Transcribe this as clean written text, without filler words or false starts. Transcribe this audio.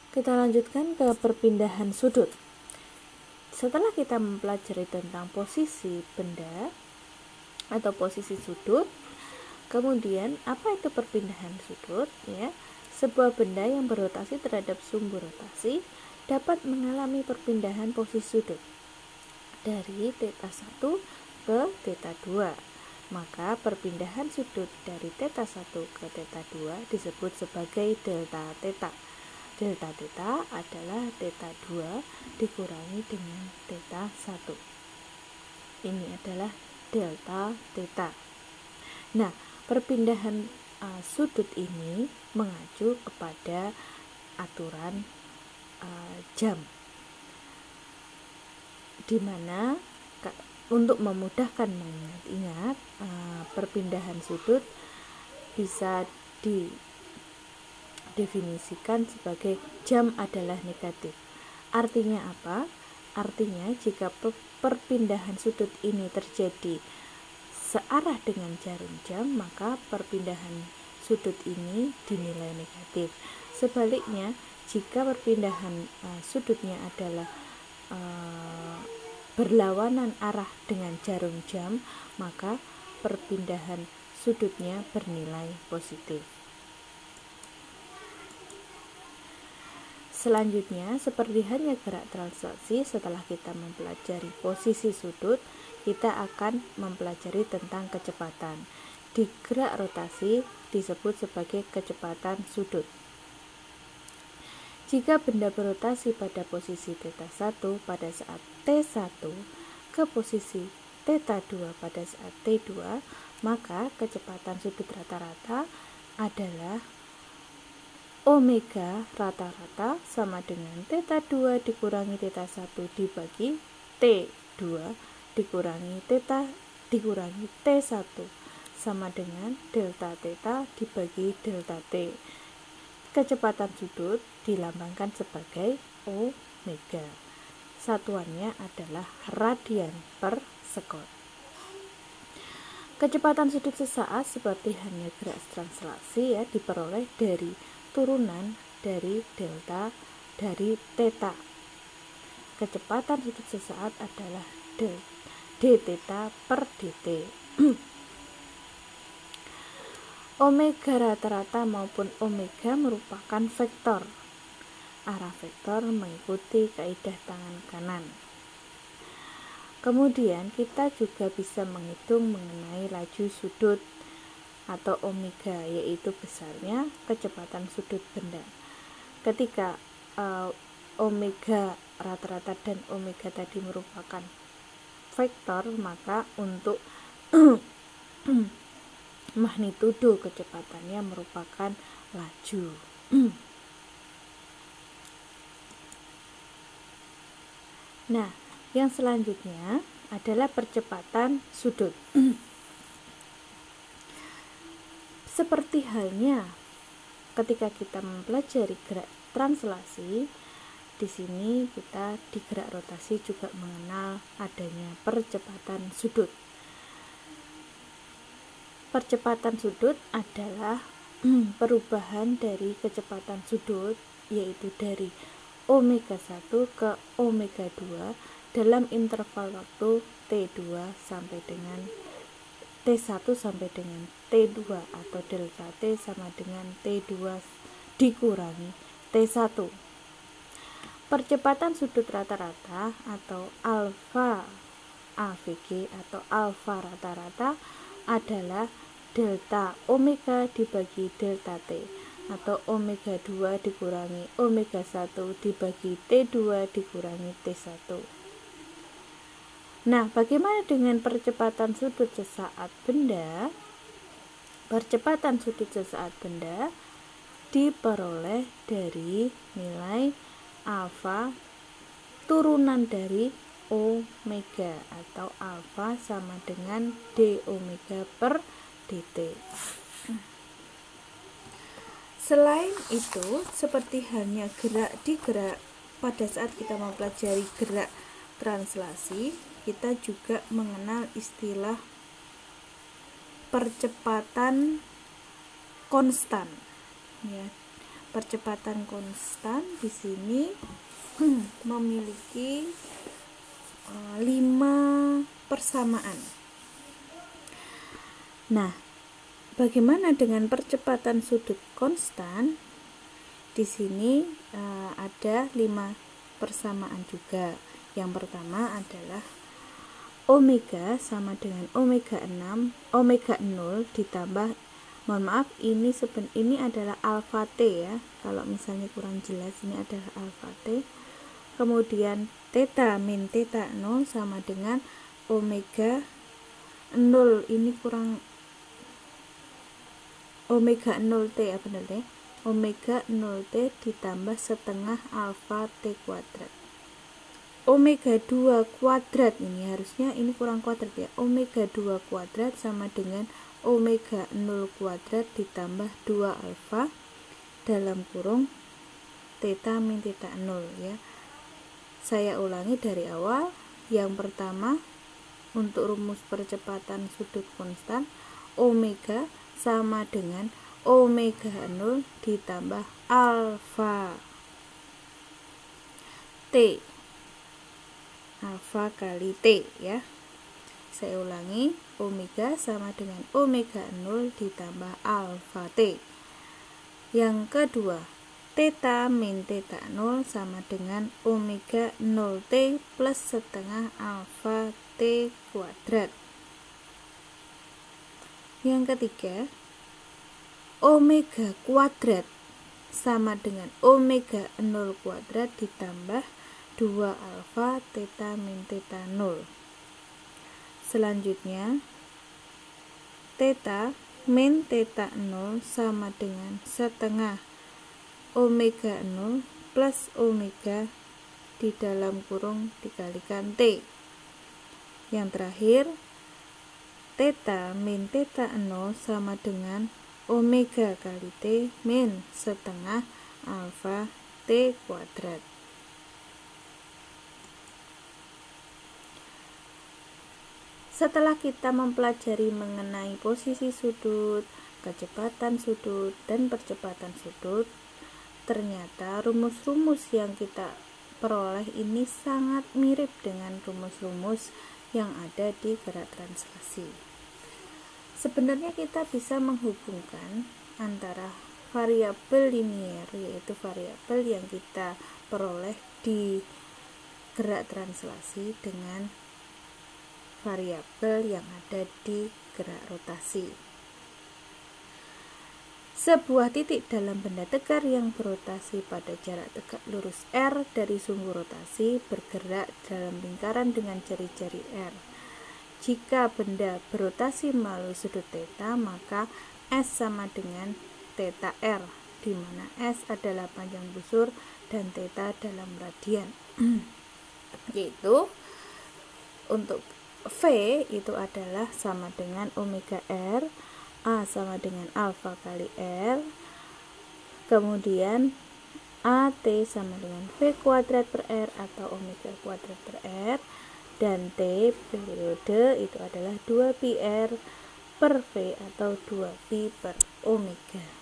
Kita lanjutkan ke perpindahan sudut. Setelah kita mempelajari tentang posisi benda atau posisi sudut, kemudian apa itu perpindahan sudut? Ya, sebuah benda yang berotasi terhadap sumbu rotasi dapat mengalami perpindahan posisi sudut dari θ1 ke θ2. Maka perpindahan sudut dari θ1 ke θ2 disebut sebagai delta θ. Delta θ adalah θ2 dikurangi dengan θ1. Ini adalah delta θ. Nah, perpindahan sudut ini mengacu kepada aturan jam, di mana untuk memudahkan mengingat, perpindahan sudut bisa didefinisikan sebagai jam adalah negatif. Artinya apa? Artinya jika perpindahan sudut ini terjadi searah dengan jarum jam, maka perpindahan sudut ini dinilai negatif. Sebaliknya, jika perpindahan sudutnya adalah berlawanan arah dengan jarum jam, maka perpindahan sudutnya bernilai positif. Selanjutnya, seperti halnya gerak translaksi, setelah kita mempelajari posisi sudut, kita akan mempelajari tentang kecepatan. Di gerak rotasi disebut sebagai kecepatan sudut. Jika benda berotasi pada posisi θ1 pada saat T1 ke posisi θ2 pada saat T2, maka kecepatan sudut rata-rata adalah omega rata-rata sama dengan θ2 dikurangi θ1 dibagi T2 dikurangi T1 sama dengan delta θ dibagi delta T. Kecepatan sudut dilambangkan sebagai omega. Satuannya adalah radian per sekon. Kecepatan sudut sesaat seperti halnya gerak translasi diperoleh dari turunan dari delta dari θ. Kecepatan sudut sesaat adalah dθ per dt. Omega rata-rata maupun omega merupakan vektor. Arah vektor mengikuti kaidah tangan kanan. Kemudian kita juga bisa menghitung mengenai laju sudut atau omega, yaitu besarnya kecepatan sudut benda. Ketika omega rata-rata dan omega tadi merupakan vektor, maka untuk magnitudo kecepatannya merupakan laju. Nah, yang selanjutnya adalah percepatan sudut. Seperti halnya ketika kita mempelajari gerak translasi, di sini kita di gerak rotasi juga mengenal adanya percepatan sudut. Percepatan sudut adalah perubahan dari kecepatan sudut, yaitu dari omega 1 ke omega 2 dalam interval waktu T2 sampai dengan T1 sampai dengan T2 atau delta T sama dengan T2 dikurangi T1. Percepatan sudut rata-rata atau alfa AVG atau alfa rata-rata adalah delta omega dibagi delta T atau omega 2 dikurangi omega 1 dibagi T2 dikurangi T1. Nah, bagaimana dengan percepatan sudut sesaat benda? Percepatan sudut sesaat benda diperoleh dari nilai alfa turunan dari omega atau alfa sama dengan d omega per dt. Selain itu, seperti halnya gerak pada saat kita mempelajari gerak translasi, kita juga mengenal istilah percepatan konstan. Ya, percepatan konstan di sini memiliki 5 persamaan. Nah, bagaimana dengan percepatan sudut konstan? Di sini ada 5 persamaan juga. Yang pertama adalah omega sama dengan omega 6, omega 0 ditambah, mohon maaf, ini adalah alfa T ya. Kalau misalnya kurang jelas, ini adalah alfa T. Kemudian theta min theta 0 sama dengan omega 0, ini kurang, omega 0T ya, benar deh. Omega 0T ditambah setengah alfa T kuadrat. Omega 2 kuadrat, ini harusnya ini kurang kuadrat ya. Omega 2 kuadrat sama dengan omega 0 kuadrat ditambah 2 alfa dalam kurung theta min theta 0 ya. Saya ulangi dari awal. Yang pertama, untuk rumus percepatan sudut konstan, omega sama dengan omega 0 ditambah alfa T, alfa kali T ya. Saya ulangi, omega sama dengan omega 0 ditambah alfa T. Yang kedua, theta min theta 0 sama dengan omega 0T plus setengah alfa T kuadrat. Yang ketiga, omega kuadrat sama dengan omega 0 kuadrat ditambah 2 alfa theta min theta 0. Selanjutnya, theta min theta 0 sama dengan setengah omega 0 plus omega di dalam kurung dikalikan T. Yang terakhir, theta min theta 0 sama dengan omega kali T min setengah alfa T kuadrat. Setelah kita mempelajari mengenai posisi sudut, kecepatan sudut, dan percepatan sudut, ternyata rumus-rumus yang kita peroleh ini sangat mirip dengan rumus-rumus yang ada di gerak translasi. Sebenarnya kita bisa menghubungkan antara variabel linier, yaitu variabel yang kita peroleh di gerak translasi, dengan variabel yang ada di gerak rotasi. Sebuah titik dalam benda tegar yang berotasi pada jarak tegak lurus R dari sumbu rotasi bergerak dalam lingkaran dengan jari-jari R. Jika benda berotasi melalui sudut θ, maka S sama dengan θ R, di mana S adalah panjang busur dan θ dalam radian. Yaitu untuk V itu adalah sama dengan omega R, A sama dengan alfa kali R, kemudian AT sama dengan V kuadrat per R atau omega kuadrat per R, dan T periode itu adalah 2πr per V atau 2pi per omega.